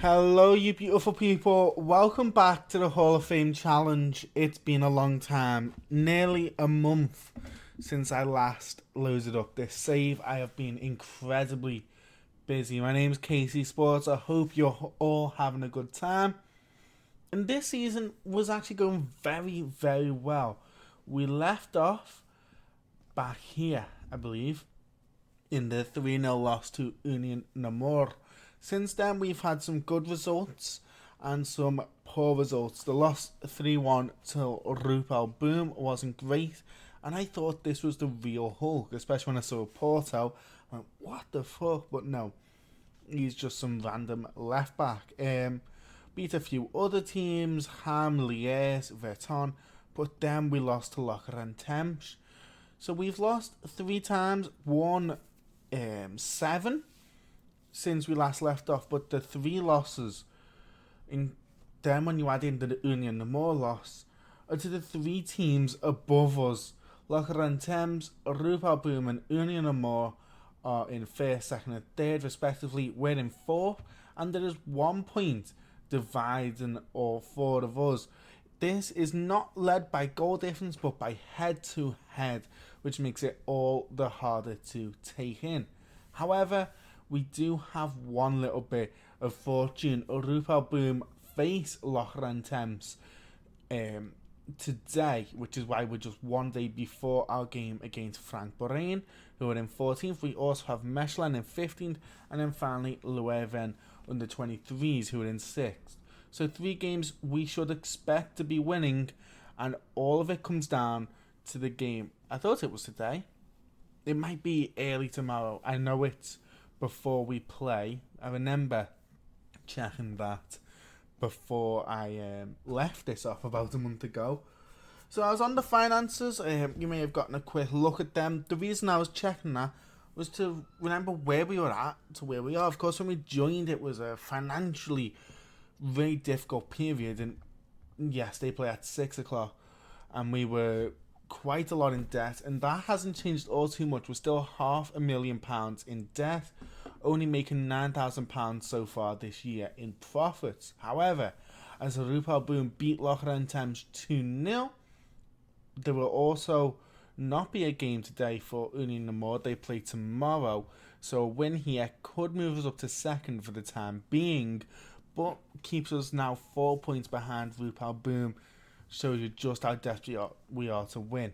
Hello, you beautiful people. Welcome back to the Hall of Fame Challenge. It's been a long time, nearly a month since I last loaded up this save. I have been incredibly busy. My name's Casey Sports. I hope you're all having a good time. And this season was actually going very, very well. We left off back here, I believe, in the 3-0 loss to Union Namur. Since then, we've had some good results and some poor results. The loss 3-1 to Rupal Boom wasn't great, and I thought this was the real Hulk, especially when I saw Porto. I went, what the fuck? But no, he's just some random left back. Beat a few other teams, Ham, Liège, Verton, but then we lost to Locher and Thames. So we've lost 3 times, won 7 since we last left off, but the 3 losses, in then when you add in the Union Namur loss, are to the 3 teams above us. Locher and Thames, Rupal Boom and Union Namur are in 1st, 2nd and 3rd respectively. We're in 4th, and there is 1 point dividing all 4 of us. This is not led by goal difference, but by head-to-head, which makes it all the harder to take in. However, we do have one little bit of fortune. Rupal Boom face Locher and Thames today, which is why we're just 1 day before our game against Frank Borain, who are in 14th. We also have Mechelen in 15th, and then finally Leuven under 23s, who are in 6th. So 3 games we should expect to be winning, and all of it comes down to the game. I thought it was today. It might be early tomorrow. I know it's before we play. I remember checking that before I left this off about a month ago. So I was on the finances. You may have gotten a quick look at them. The reason I was checking that was to remember where we were at to where we are. Of course, when we joined, it was a financially very difficult period, and yes, they play at 6 o'clock, and we were quite a lot in debt, and that hasn't changed all too much. We're still £500,000 in debt, only making £9,000 so far this year in profits. However, as Rupal Boom beat Locher and Thames 2-0, there will also not be a game today for Union Namur. They play tomorrow, so a win here could move us up to 2nd for the time being, but keeps us now 4 points behind Rupal Boom. Shows you just how desperate we are to win.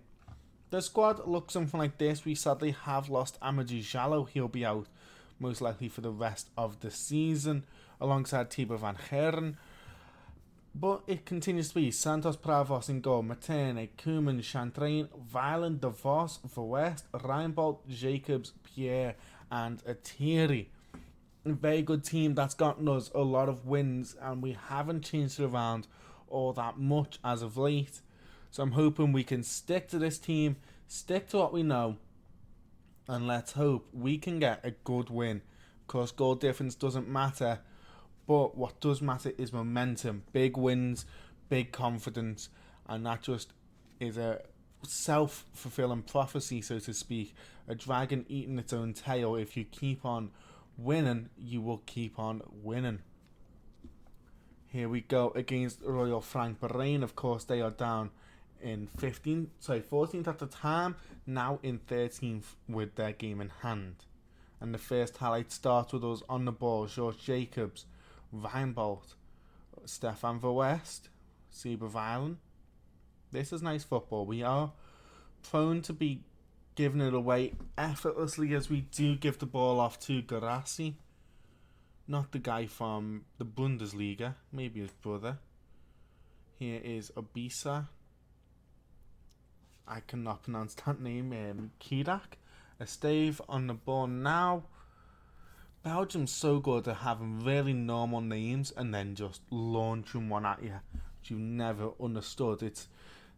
The squad looks something like this. We sadly have lost Amadou Jallo. He'll be out most likely for the rest of the season, alongside Thibaut van Geren. But it continues to be Santos Pravos in goal, Materne, Koeman, Chantrain, Violent, De Vos, Verwest, Reinbold, Jacobs, Pierre and Atiri. A very good team that's gotten us a lot of wins, and we haven't changed it around all that much as of late. So I'm hoping we can stick to this team, stick to what we know, and let's hope we can get a good win. Of course, goal difference doesn't matter, but what does matter is momentum. Big wins, big confidence, and that just is a self-fulfilling prophecy, so to speak. A dragon eating its own tail. If you keep on winning, you will keep on winning. Here we go against Royal Frank Borain. Of course, they are down in 14th at the time, now in 13th with their game in hand. And the first highlight starts with us on the ball. George Jacobs, Reinbold, Stefan Verwest, Seba Violin. This is nice football. We are prone to be giving it away effortlessly, as we do give the ball off to Garassi. Not the guy from the Bundesliga, maybe his brother. Here is Obisa. I cannot pronounce that name. Kirak. Esteve on the ball now. Belgium's so good at having really normal names and then just launching one at you, which you never understood. It's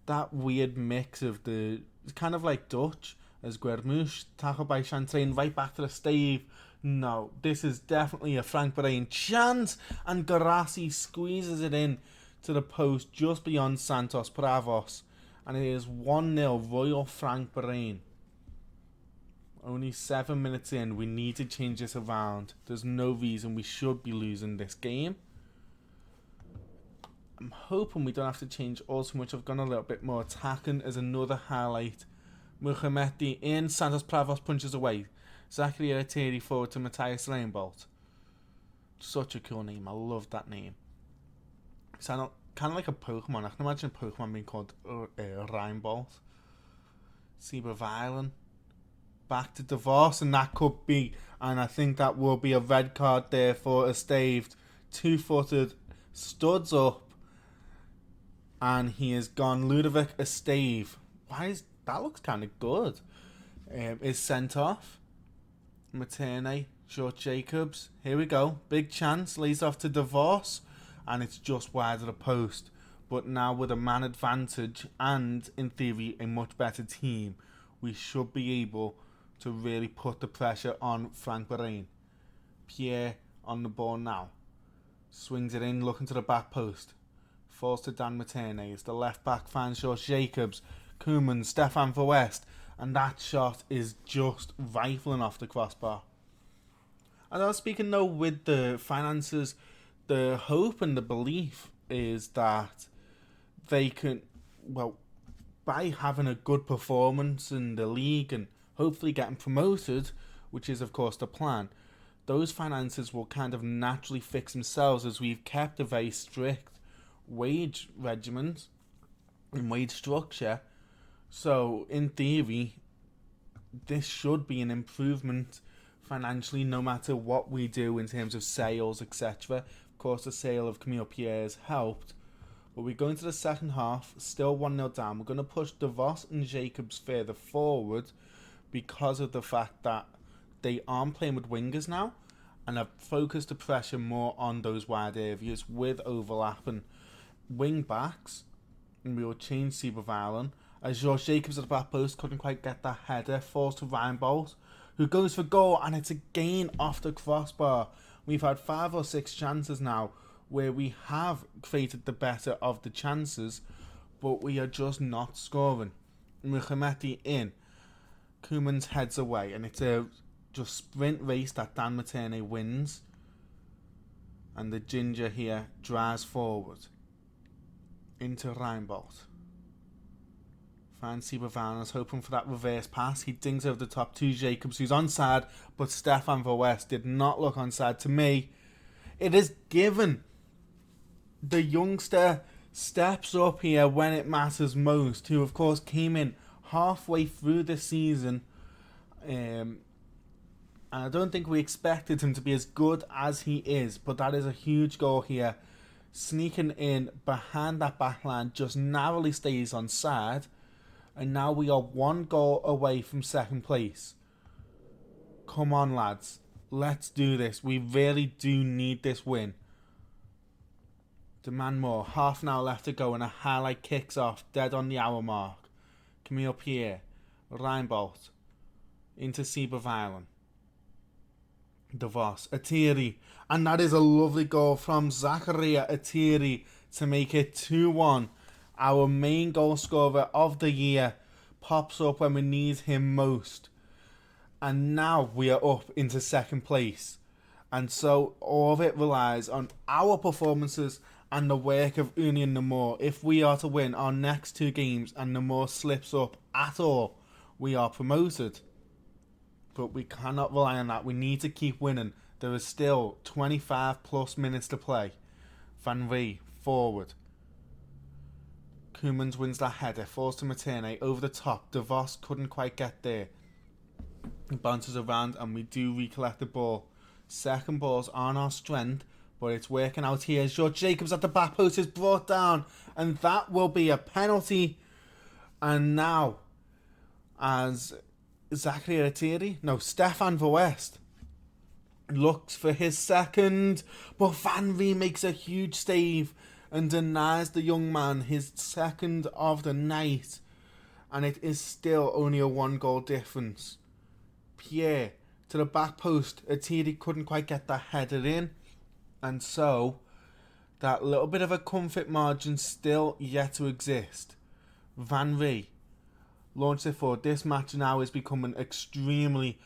that weird mix of the... It's kind of like Dutch, as Guermouche, tackled by Chantrain, right back to the Steve. No, this is definitely a Frank Borain chance, and Garassi squeezes it in to the post just beyond Santos Pravos, and it is 1-0 Royal Frank Borain. Only 7 minutes in. We need to change this around. There's no reason we should be losing this game. I'm hoping we don't have to change all too much. I've gone a little bit more attacking as another highlight. Muhammadi in. Santos Pravos punches away. Zachary Eteri forward to Matthias Rainbolt. Such a cool name. I love that name. It's kind of like a Pokemon. I can imagine a Pokemon being called Rainbolt. Zebra Violin. Back to divorce, and that could be, and I think that will be a red card there for Estaved. 2-footed studs up, and he is gone. Ludovic Estave. That looks kind of good. Is sent off. Materne, Short Jacobs. Here we go. Big chance. Lays off to divorce, and it's just wide of the post. But now with a man advantage and, in theory, a much better team, we should be able to really put the pressure on Frank Borain. Pierre on the ball now. Swings it in, looking to the back post. Falls to Dan Materne. It's the left back finds Short Jacobs. Koeman, Stefan Verwest. And that shot is just rifling off the crossbar. And I was speaking though with the finances, the hope and the belief is that they can, by having a good performance in the league and hopefully getting promoted, which is of course the plan, those finances will kind of naturally fix themselves as we've kept a very strict wage regiment and wage structure. So in theory, this should be an improvement financially no matter what we do in terms of sales, etc. Of course, the sale of Camille Pierre has helped. But we go into the second half, still 1-0 down. We're going to push DeVos and Jacobs further forward because of the fact that they aren't playing with wingers now and have focused the pressure more on those wide areas with overlapping wing backs. And we will change Sebervalen as George Jacobs at the back post couldn't quite get that header, falls to Reinbold, who goes for goal, and it's again off the crossbar. We've had 5 or 6 chances now where we have created the better of the chances, but we are just not scoring. Muhammadi in. Koeman's heads away, and it's a just sprint race that Dan Materne wins. And the ginger here drives forward into Reinbold. Fancy Bavanas hoping for that reverse pass. He dings over the top to Jacobs, who's onside, but Stefan Verwest did not look onside. To me, it is given. The youngster steps up here when it matters most, who of course came in halfway through the season, and I don't think we expected him to be as good as he is, but that is a huge goal here. Sneaking in behind that back line, just narrowly stays onside, and now we are 1 goal away from second place. Come on, lads, let's do this. We really do need this win. Demand more. Half an hour left to go, and a highlight kicks off dead on the hour mark. Camille Pierre, Reinbold, into Sebervalen. DeVos, Eteri, and that is a lovely goal from Zakaria Eteri to make it 2-1. Our main goal scorer of the year pops up when we need him most. And now we are up into second place. And so all of it relies on our performances and the work of Union Namur. If we are to win our next 2 games and Namur slips up at all, we are promoted. But we cannot rely on that. We need to keep winning. There is still 25 plus minutes to play. Van Rey forward. Koemans wins that header, falls to Materne over the top. DeVos couldn't quite get there. He bounces around and we do recollect the ball. Second balls aren't our strength, but it's working out here. George Jacobs at the back post is brought down, and that will be a penalty. And now, as Stefan Verwest looks for his second, but Van Rey makes a huge save and denies the young man his second of the night, and it is still only a 1 goal difference. Pierre to the back post. Eteri couldn't quite get that header in, and so that little bit of a comfort margin still yet to exist. Van Rey launched it forward. This match now is becoming extremely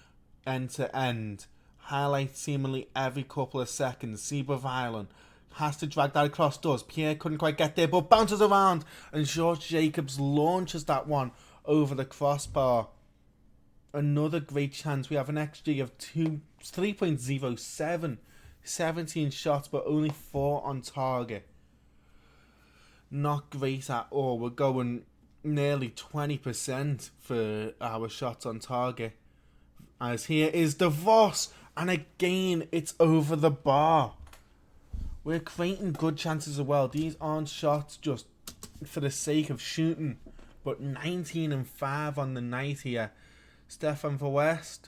end-to-end. Highlights seemingly every couple of seconds. Zebra Violin has to drag that across, does. Pierre couldn't quite get there, but bounces around, and George Jacobs launches that one over the crossbar. Another great chance. We have an XG of 3.07. 17 shots, but only 4 on target. Not great at all. We're going nearly 20% for our shots on target. As here is DeVos, and again, it's over the bar. We're creating good chances as well. These aren't shots just for the sake of shooting, but 19 and 5 on the night here. Stefan Verwest.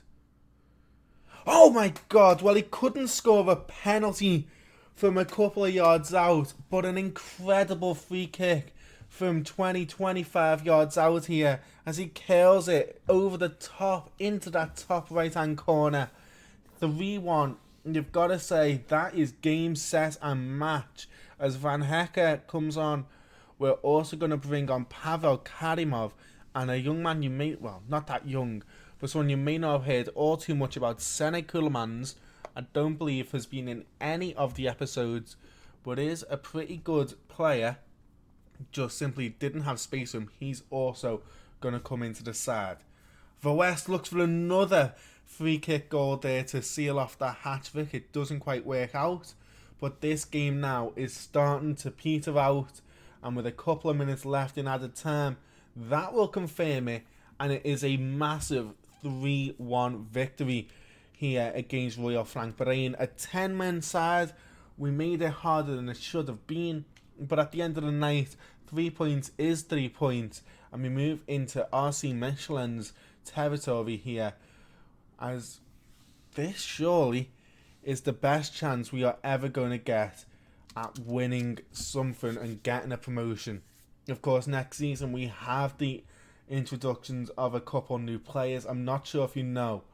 Oh my god, well, he couldn't score a penalty from a couple of yards out, but an incredible free kick from 20-25 yards out here as he curls it over the top into that top right hand corner. 3-1. You've got to say that is game, set and match. As Van Hecker comes on, we're also going to bring on Pavel Karimov and a young man you may, well, not that young, but someone you may not have heard all too much about, Sene Kuhlmans. I don't believe has been in any of the episodes, but is a pretty good player. Just simply didn't have space for him. He's also going to come into the side. Verwest looks for another free kick goal there to seal off that hat trick. It doesn't quite work out, but this game now is starting to peter out, and with a couple of minutes left in added time, that will confirm it, and it is a massive 3-1 victory here against Royal Frank Bahrain. A 10-man side. We made it harder than it should have been, but at the end of the night, 3 points is 3 points, and we move into RC Michelin's territory here, as this surely is the best chance we are ever going to get at winning something and getting a promotion. Of course, next season we have the introductions of a couple new players. I'm not sure if you know,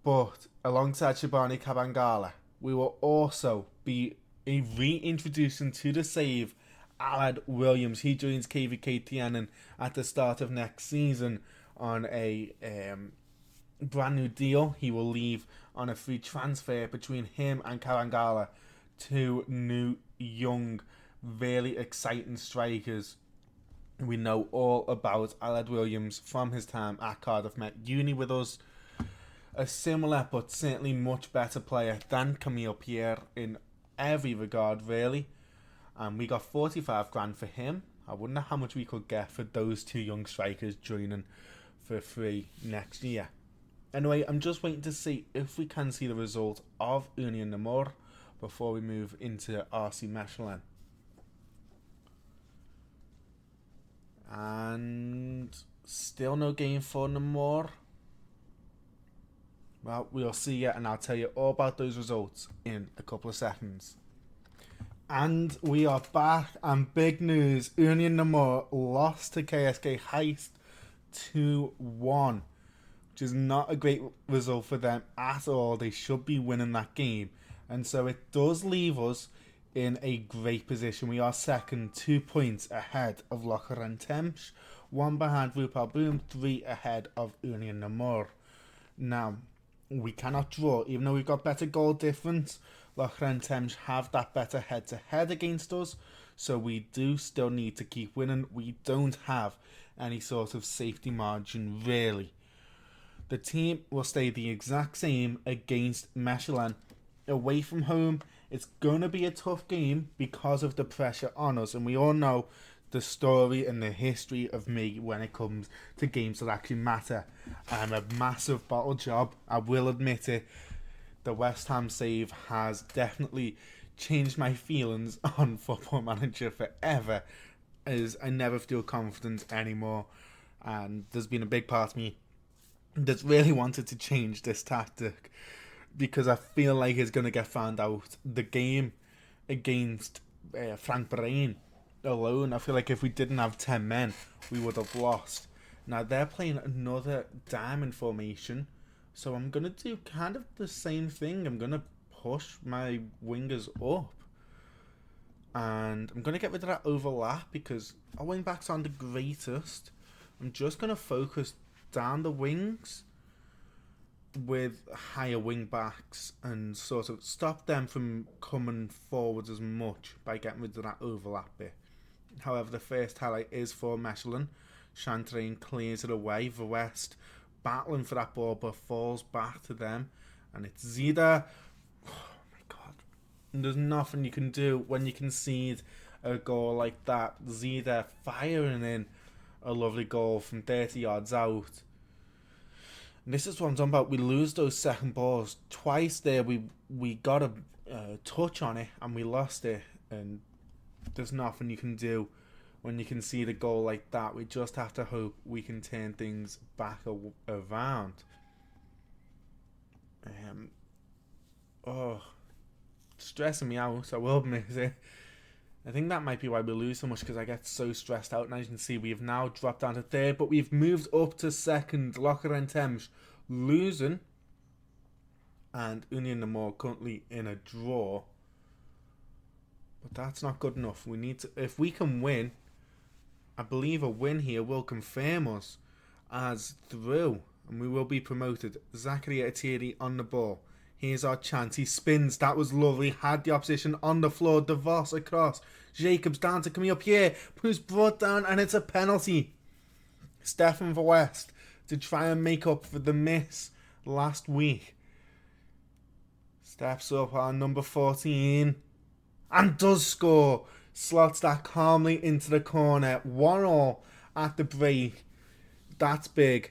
but alongside Shabani Kabangala, we will also be reintroducing to the save Alad Williams. He joins KVK Tiananmen at the start of next season on a brand new deal. He will leave on a free transfer between him and Kabangala, two new, young, really exciting strikers. We know all about Alad Williams from his time at Cardiff Met Uni with us. A similar but certainly much better player than Camille Pierre in every regard, really. And we got 45 grand for him. I wonder how much we could get for those two young strikers joining for free next year. Anyway, I'm just waiting to see if we can see the result of Union Namur before we move into RC Michelin. And still no game for Namur. Well, we'll see you, and I'll tell you all about those results in a couple of seconds. And we are back, and big news. Union Namur lost to KSK Heist 2-1, which is not a great result for them at all. They should be winning that game. And so it does leave us in a great position. We are second, 2 points ahead of Locheren Temsh, 1 behind Rupal Boom, 3 ahead of Union Namur. Now, we cannot draw, even though we've got better goal difference. Locheren Temsh have that better head-to-head against us, so we do still need to keep winning. We don't have any sort of safety margin, really. The team will stay the exact same against Mechelen. Away from home, it's going to be a tough game because of the pressure on us, and we all know the story and the history of me when it comes to games that actually matter. I'm a massive bottle job, I will admit it. The West Ham save has definitely changed my feelings on Football Manager forever, as I never feel confident anymore, and there's been a big part of me that's really wanted to change this tactic because I feel like it's going to get found out. The game against Frank Bahrain alone, I feel like if we didn't have 10 men, we would have lost. Now they're playing another diamond formation, so I'm going to do kind of the same thing. I'm going to push my wingers up, and I'm going to get rid of that overlap because our wing backs aren't the greatest, I'm just going to focus down the wings with higher wing backs and sort of stop them from coming forwards as much by getting rid of that overlap bit. However, the first highlight is for Mechelen. Chantrain clears it away. The West battling for that ball but falls back to them. And it's Zida. Oh my god. And there's nothing you can do when you concede a goal like that. Zida firing in a lovely goal from 30 yards out. And this is what I'm talking about. We lose those second balls. Twice there we got a touch on it and we lost it. And there's nothing you can do when you concede a goal like that. We just have to hope we can turn things back around. Stressing me out, I will admit it. I think that might be why we lose so much, because I get so stressed out. And as you can see, we have now dropped down to third, but we've moved up to second. Locher and Thames losing, and Union the Moor currently in a draw. But that's not good enough. We need to, if we can win, I believe a win here will confirm us as through, and we will be promoted. Zachary Atiri on the ball. Here's our chance. He spins. That was lovely. Had the opposition on the floor. DeVos across. Jacobs down to coming up here. Who's brought down, and it's a penalty. Stefan for West to try and make up for the miss last week. Steps up our number 14 and does score. Slots that calmly into the corner. 1-1 at the break. That's big.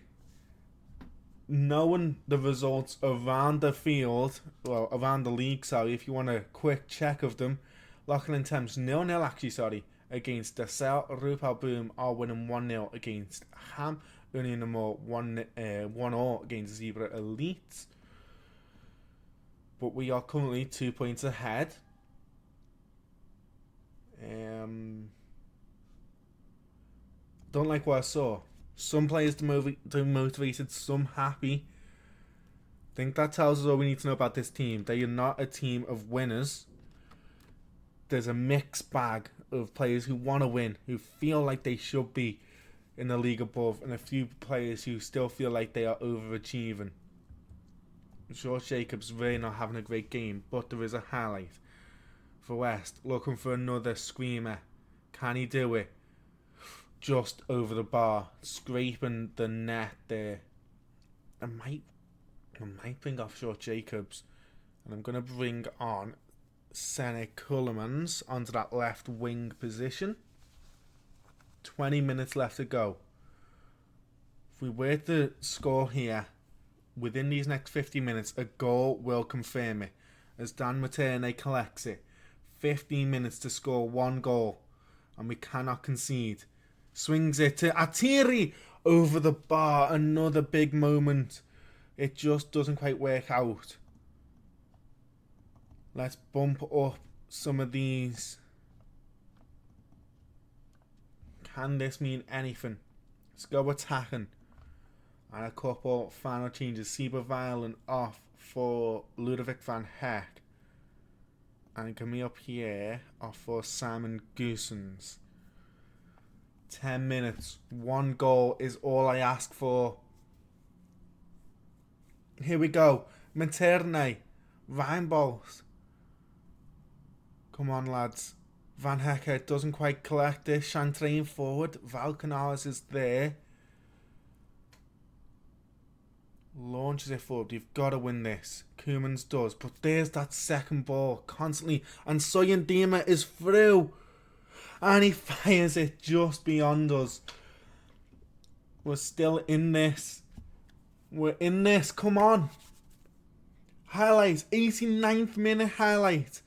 Knowing the results around the field, well, around the league, sorry, if you want a quick check of them, Locher and Thames 0-0 actually, against Dessel. Rupal Boom are winning 1-0 against Ham. Union the Moor 1-0 against Zebra Elite. But we are currently 2 points ahead. Don't like what I saw. Some players demotivated, some happy. I think that tells us all we need to know about this team. They are not a team of winners. There's a mixed bag of players who want to win, who feel like they should be in the league above, and a few players who still feel like they are overachieving. George Jacobs really not having a great game, but there is a highlight. For West, looking for another screamer. Can he do it? Just over the bar, scraping the net there. I might bring off Short Jacobs, and I'm going to bring on Sene Kullemans onto that left wing position. 20 minutes left to go. If we were to score here within these next 50 minutes, a goal will confirm it, as Dan Materne collects it. 15 minutes to score one goal, and we cannot concede. Swings it to Atiri over the bar. Another big moment. It just doesn't quite work out. Let's bump up some of these. Can this mean anything? Let's go attacking. And a couple final changes. Seba Violin off for Ludovic van Heck. And coming up here off for Simon Goosens. 10 minutes. One goal is all I ask for. Here we go. Materne. Reinbold. Come on, lads. Van Hecker doesn't quite collect this. Chantrain forward. Valkanalis is there. Launches it forward. You've got to win this. Koemans does. But there's that second ball constantly. And Soyan Dima is through. And he fires it just beyond us. We're still in this. We're in this. Come on. Highlight. 89th minute highlight.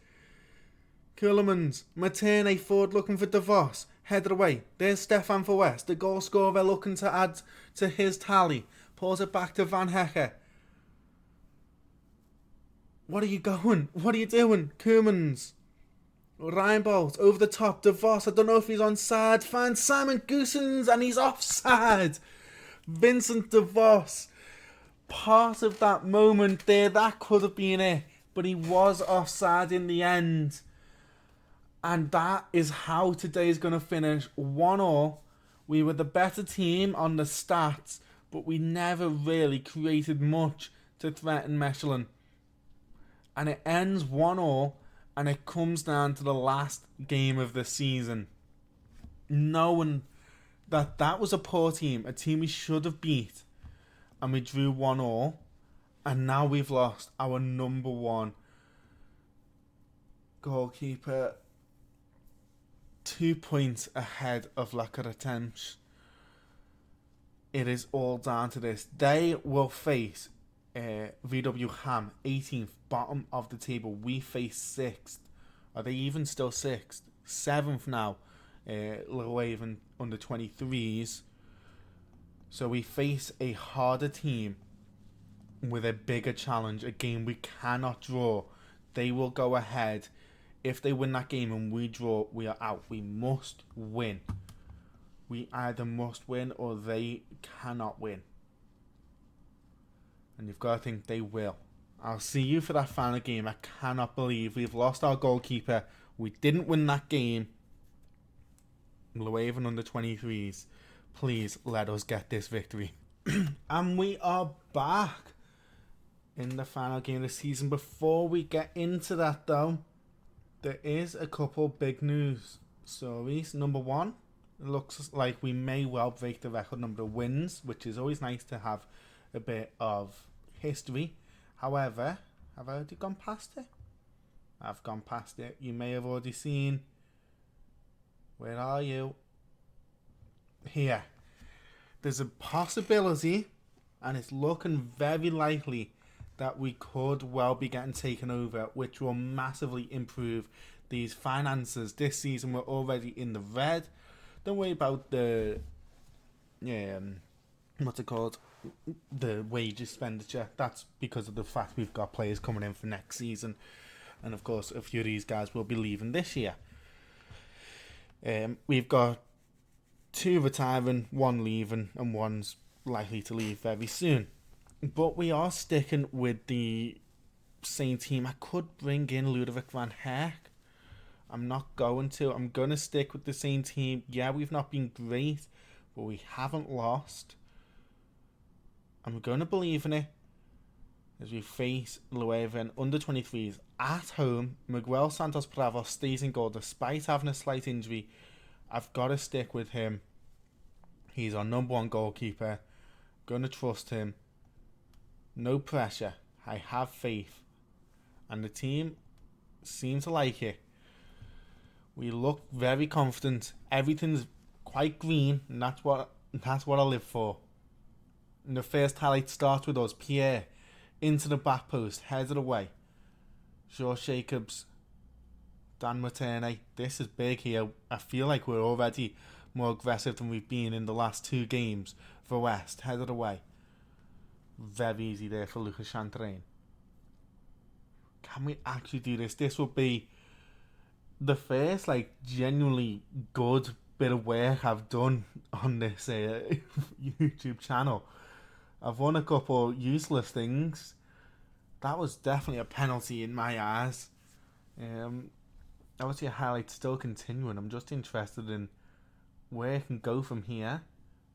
Kullemans. Materne forward looking for DeVos. Headed away. There's Stefan for West. The goal scorer looking to add to his tally. Pulls it back to Van Hecker. What are you going? What are you doing? Koemans. Reinbold over the top. DeVos. I don't know if he's onside. Finds Simon Goosens and he's offside. Vincent DeVos. Part of that moment there. That could have been it. But he was offside in the end. And that is how today is going to finish. 1-1. We were the better team on the stats, but we never really created much to threaten Mechelen. And it ends 1-1, and it comes down to the last game of the season. Knowing that was a poor team, a team we should have beat, and we drew 1-1, and now we've lost our number one goalkeeper, 2 points ahead of lack of attempts. It is all down to this. They will face VW Ham, 18th, bottom of the table. We face 6th. Are they even still 6th? 7th now. Leuven under 23s. So we face a harder team with a bigger challenge, a game we cannot draw. They will go ahead. If they win that game and we draw, we are out. We must win. We either must win or they cannot win. And you've got to think they will. I'll see you for that final game. I cannot believe we've lost our goalkeeper. We didn't win that game. Leuven under 23s. Please let us get this victory. And we are back in the final game of the season. Before we get into that though, there is a couple big news stories. Number one, it looks like we may well break the record number of wins, which is always nice to have a bit of history. However, have I already gone past it? I've gone past it. You may have already seen. Where are you? Here. There's a possibility, and it's looking very likely, that we could well be getting taken over, which will massively improve these finances. This season we're already in the red. Don't worry about the what's it called? The wage expenditure. That's because of the fact we've got players coming in for next season. And of course a few of these guys will be leaving this year. We've got 2 retiring, 1 leaving, and 1's likely to leave very soon. But we are sticking with the same team. I could bring in Ludovic van Heck. I'm not going to. I'm going to stick with the same team. Yeah, we've not been great, but we haven't lost. I'm going to believe in it as we face Leuven under 23s at home. Miguel Santos Bravos stays in goal despite having a slight injury. I've got to stick with him. He's our number one goalkeeper. Going to trust him. No pressure. I have faith. And the team seem to like it. We look very confident. Everything's quite green, and that's what I live for. And the first highlight starts with us. Pierre into the back post, headed away. George Jacobs, Dan Materne. This is big here. I feel like we're already more aggressive than we've been in the last 2 games. For West, headed away. Very easy there for Lucas Chantrain. Can we actually do this? This will be the first genuinely good bit of work I've done on this YouTube channel. I've won a couple useless things. That was definitely a penalty in my eyes. Obviously a highlight still continuing. I'm just interested in where it can go from here.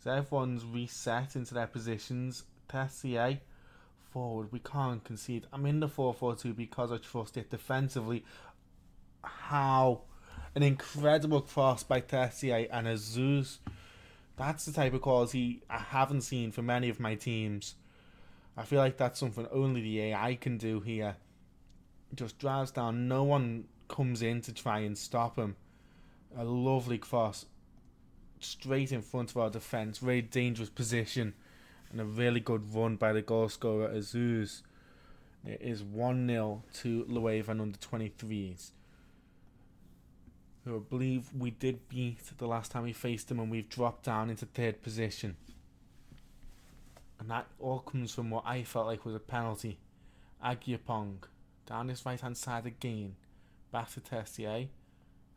So everyone's reset into their positions. Tessier forward. We can't concede. I'm in the 4-4-2 because I trust it defensively. How? An incredible cross by Tessier and Jesus. That's the type of quality I haven't seen for many of my teams. I feel like that's something only the AI can do here. Just drives down. No one comes in to try and stop him. A lovely cross. Straight in front of our defence. Very dangerous position. And a really good run by the goal scorer, Jesus. It is 1-0 to Leuven under 23s. Who I believe we did beat the last time we faced them, and we've dropped down into 3rd position. And that all comes from what I felt like was a penalty. Agyapong down his right hand side again. Back to Tessier.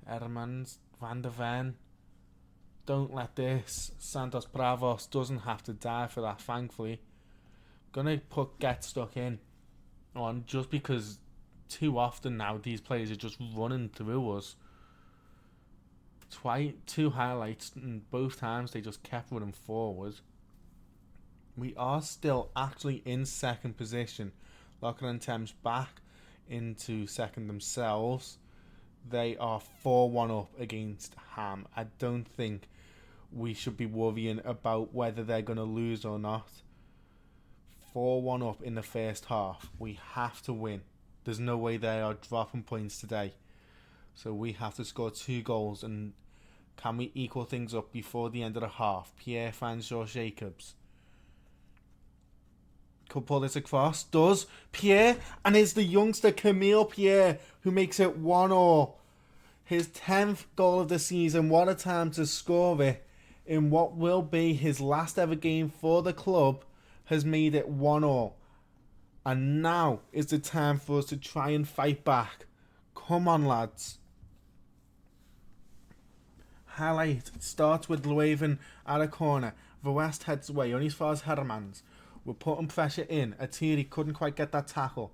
Hermans, Van der Ven. Don't let this. Santos Bravos doesn't have to die for that, thankfully. Gonna put Get Stuck in on just because too often now these players are just running through us. Two highlights, and both times they just kept running forward. We are still actually in second position. Locker and Thames back into second themselves. They are 4-1 up against Ham. I don't think we should be worrying about whether they're going to lose or not. 4-1 up in the first half. We have to win. There's no way they are dropping points today. So we have to score 2 goals. And can we equal things up before the end of the half? Pierre finds George Jacobs. Could pull this across. Does. Pierre. And it's the youngster Camille Pierre who makes it 1-1. His 10th goal of the season. What a time to score it in what will be his last ever game for the club. Has made it 1-1. And now is the time for us to try and fight back. Come on, lads. Highlight starts with Leuven at a corner. Verwest heads away, only as far as Hermans. We're putting pressure in. Atiri couldn't quite get that tackle.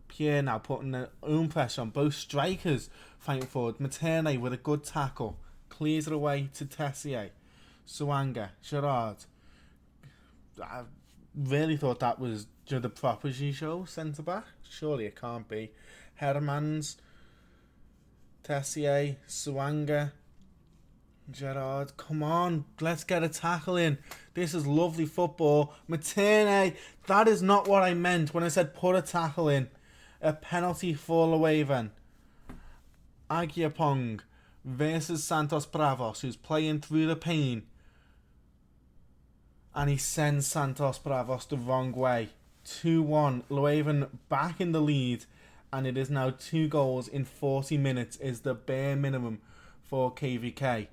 Pierre now putting their own pressure on both strikers fighting forward. Materne with a good tackle. Clears it away to Tessier. Suanga, Gerard. I really thought that was the proper Gigot centre back. Surely it can't be. Hermans, Tessier, Suanga, Gerard. Come on, let's get a tackle in. This is lovely football. Materne, that is not what I meant when I said put a tackle in. A penalty for Leuven. Agyapong versus Santos Bravos, who's playing through the pain. And he sends Santos Bravos the wrong way. 2-1. Leuven back in the lead. And it is now 2 goals in 40 minutes is the bare minimum for KVK.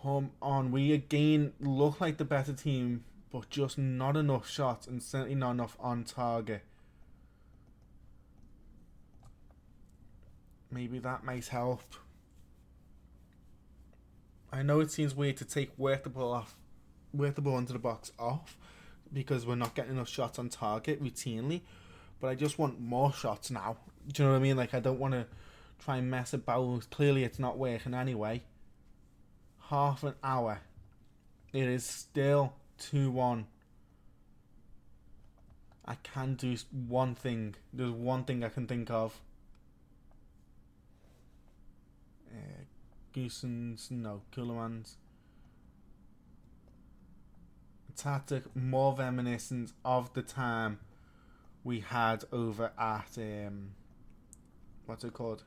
Come on. We again look like the better team, but just not enough shots and certainly not enough on target. Maybe that might help. I know it seems weird to take work the ball into the box off because we're not getting enough shots on target routinely, but I just want more shots now. Do you know what I mean? Like, I don't want to try and mess about. Clearly it's not working anyway. Half an hour. It is still 2-1. I can do one thing. There's one thing I can think of. Goosens, no, Coolermans. Tactic more reminiscent of the time we had over at what's it called?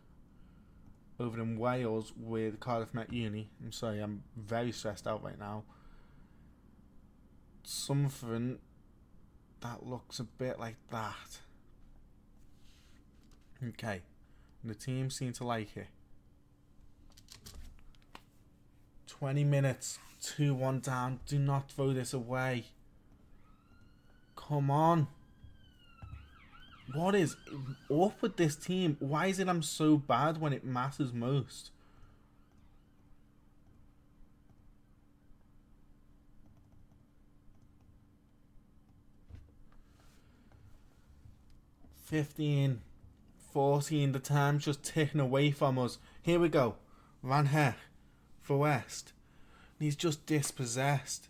Over in Wales with Cardiff Met Uni. I'm sorry, I'm very stressed out right now. Something that looks a bit like that. Okay, the team seem to like it. 20 minutes, 2-1 down. Do not throw this away. Come on. What is up with this team? Why is it I'm so bad when it matters most? $15, $14, the time's just ticking away from us. Here we go. Van Heck for West. He's just dispossessed.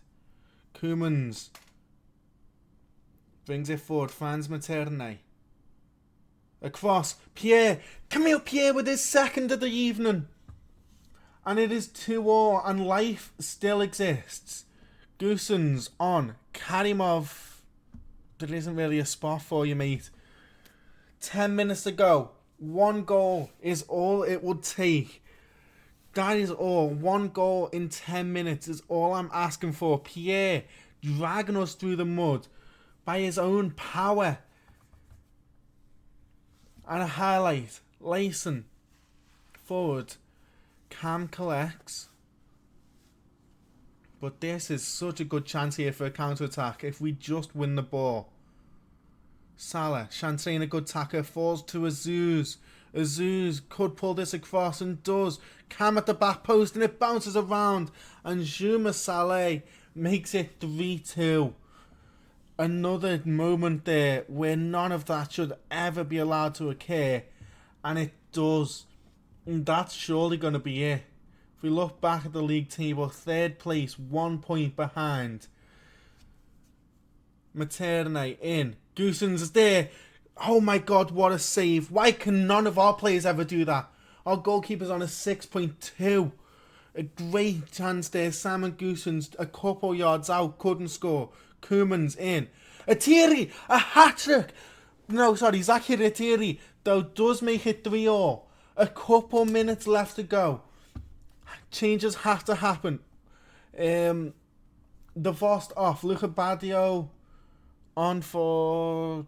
Koemans brings it forward. Finds Materne. Across. Pierre. Camille Pierre with his second of the evening. And it is 2-2 and life still exists. Goosens on. Karimov. There isn't really a spot for you, mate. 10 minutes to go. 1 goal is all it would take. That is all. 1 goal in 10 minutes is all I'm asking for. Pierre dragging us through the mud by his own power. And a highlight. Layson forward. Cam collects. But this is such a good chance here for a counter-attack if we just win the ball. Salah, Chantrain, a good tacker, falls to Azuz. Azuz could pull this across and does. Cam at the back post and it bounces around. And Juma Saleh makes it 3-2. Another moment there where none of that should ever be allowed to occur. And it does. And that's surely going to be it. If we look back at the league table, third place, 1 point behind. Materne in. Goossens is there. Oh my god, what a save. Why can none of our players ever do that? Our goalkeeper's on a 6.2. A great chance there. Simon Goossens, a couple yards out, couldn't score. Koeman's in. Atiri, a hat-trick. No, sorry, Zaki Atiri, though, does make it 3-all. A couple minutes left to go. Changes have to happen. The Vost off. Luca Badio on for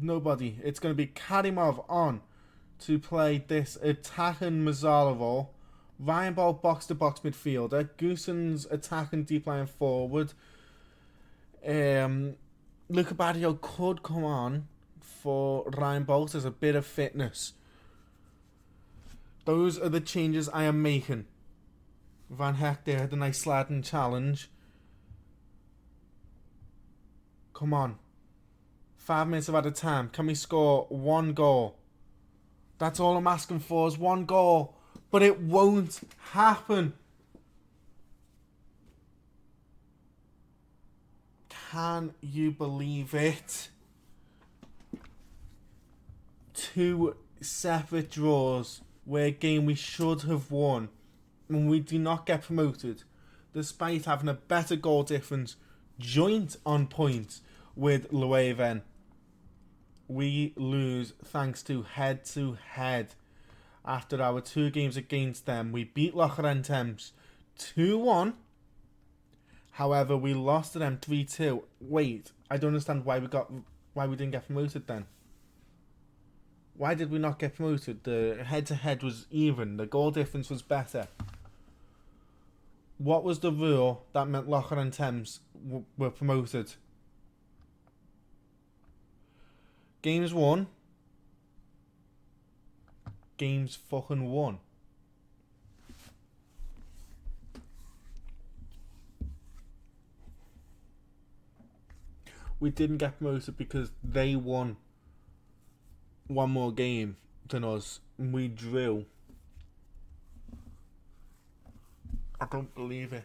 nobody. It's going to be Karimov on to play this attacking Mazzara role. Ryan Ball box-to-box midfielder. Goossens attacking deep line forward. Luca Badio could come on for Ryan Bolt as a bit of fitness. Those are the changes I am making. Van Heck there had a nice sliding challenge. Come on. 5 minutes of added time. Can we score 1 goal? That's all I'm asking for is 1 goal. But it won't happen. Can you believe it? 2 separate draws where a game we should have won, and we do not get promoted despite having a better goal difference, joint on points with Leuven. We lose thanks to head after our 2 games against them. We beat Locheren Thames 2-1. However, we lost to them 3-2. Wait, I don't understand why we didn't get promoted then. Why did we not get promoted? The head-to-head was even. The goal difference was better. What was the rule that meant Locheren Thames were promoted? Games won. Games fucking won. We didn't get promoted because they won 1 more game than us, and we drew. I don't believe it.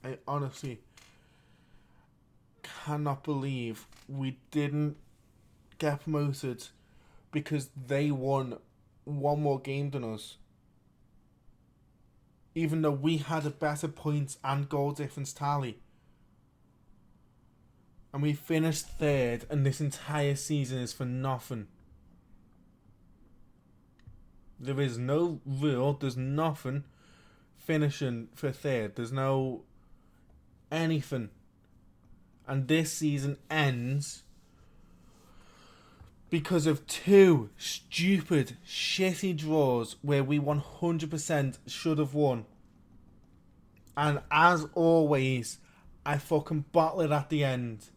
I honestly cannot believe we didn't get promoted because they won 1 more game than us. Even though we had a better points and goal difference tally. And we finished 3rd, and this entire season is for nothing. There is no rule, there's nothing finishing for 3rd. There's no anything. And this season ends because of 2 stupid, shitty draws where we 100% should have won. And as always, I fucking bottle it at the end.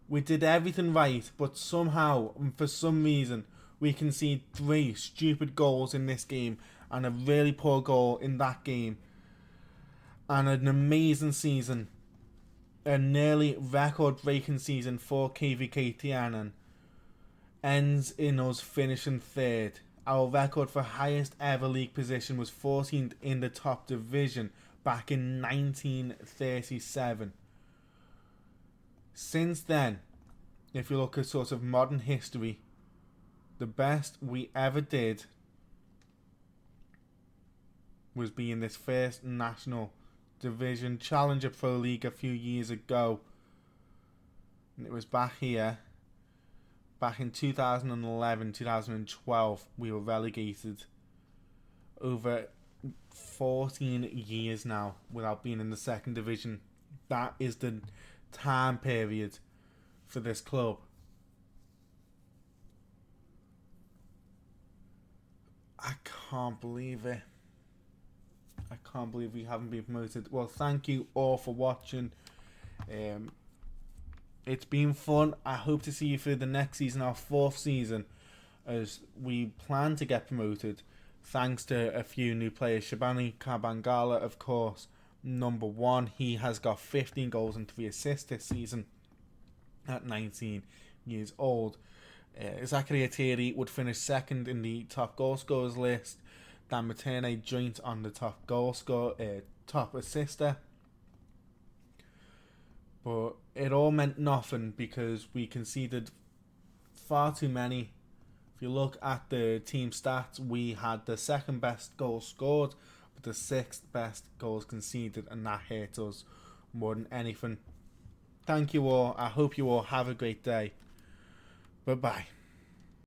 We did everything right, but somehow, and for some reason, we concede 3 stupid goals in this game and a really poor goal in that game. And an amazing season. A nearly record-breaking season for KVK Tianen ends in us finishing 3rd. Our record for highest ever league position was 14th in the top division back in 1937. Since then, if you look at sort of modern history, the best we ever did was be in this first national division Challenger Pro League a few years ago. And it was back here. Back in 2011, 2012, we were relegated. Over 14 years now without being in the 2nd division. That is the time period for this club. I can't believe it. I can't believe we haven't been promoted. Well, thank you all for watching. It's been fun. I hope to see you for the next season, our 4th season, as we plan to get promoted. Thanks to a few new players. Shabani Kabangala, of course, number 1. He has got 15 goals and 3 assists this season at 19 years old. Zachary Atiri would finish 2nd in the top goal scorers list. Dan Materne joint on the top top assister. But it all meant nothing because we conceded far too many. If you look at the team stats, we had the second best goals scored, but the sixth best goals conceded, and that hurt us more than anything. Thank you all. I hope you all have a great day. Bye-bye.